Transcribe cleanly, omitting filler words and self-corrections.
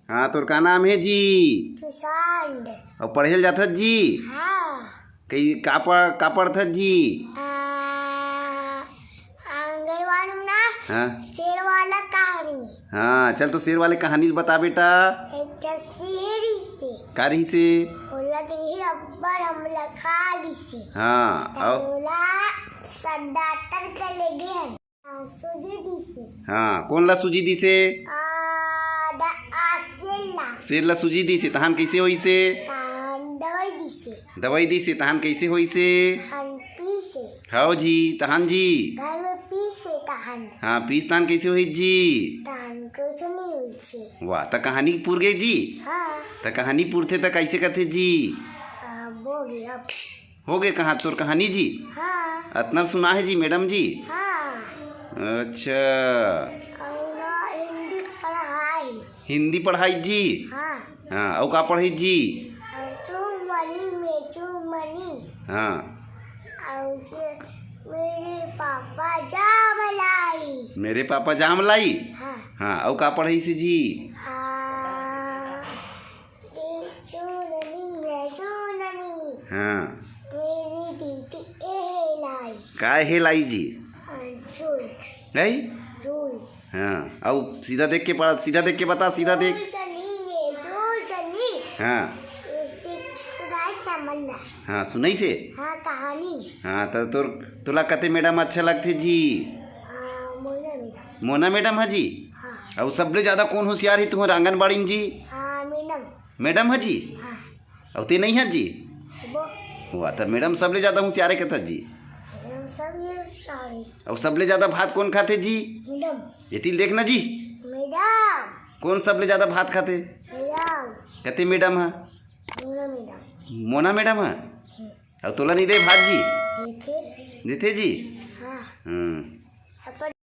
हाँ तोर का नाम है जी? सुशांत। और पढ़े जाथत जी? हाँ। कई का पढ़थत जी? आंगनबाड़ी में ना हाँ शेर वाला कहानी। हाँ चल तो शेर वाले कहानी बता बेटा। एक शेरी से का रही से? बोला कि अब्बर हमला खा ली से। हाँ और बोला सदातर के ले गए सूजी दी से। हाँ कौन ला सूजी दी से? द आसेला शेर ला सूजी दी से तहान कैसे होई से? दवाई दी से। दवाई दी से तहान कैसे होई से? हम पी से हाँ जी तहान जी। घर में पी से तहन हाँ पीस तहान कैसे हुई जी? तहन कुछ नहीं हुई छे। वाह त कहानी पूर गई जी। हाँ। त कहानी पूरथे त कैसे कहते जी? हो गया अब। हो गए कहाँ तोर कहानी जी? हाँ। इतना सुना है जी मैडम जी? हाँ। अच्छा और ना हिंदी पढ़ाई। हिंदी पढ़ाई जी? हाँ। हाँ और का पढ़ाई जी? चुमनी में चुमनी। हाँ और मेरे पापा जाम लाई। मेरे पापा जाम लाई। हाँ। हाँ और का पढ़ाई से जी? चुननी है चुननी। हाँ मेरी दीदी ए लाई। का है लाई जी? जुई नहीं? जुई। हाँ और सीधा देख के पढ़ा, सीधा देख के बता, सीधा देख। हाँ हाँ सुनाई से? हाँ कहानी। हाँ तो तोर तोला कते मैडम अच्छा लगते जी? मोना मैडम। मोना मैडम है जी? हाँ। और सबले ज्यादा कौन होशियार है तुम्हारे आंगनबाड़ी में जी? हाँ मैडम। मैडम है जी? हाँ। और ते नहीं है जी? वो हुआ तो मैडम सबले ज्यादा होशियार है कहता जी। सब ये सारे। और सबले ज्यादा भात कौन खाते जी? मैडम। ये तिल देखना जी। मैडम। कौन सबले ज्यादा भात खाते? मैडम। कहते मैडम है। मोना मैडम। मोना मैडम है। और तोला नहीं दे भात जी? देखे। देते जी? हाँ। हम्म।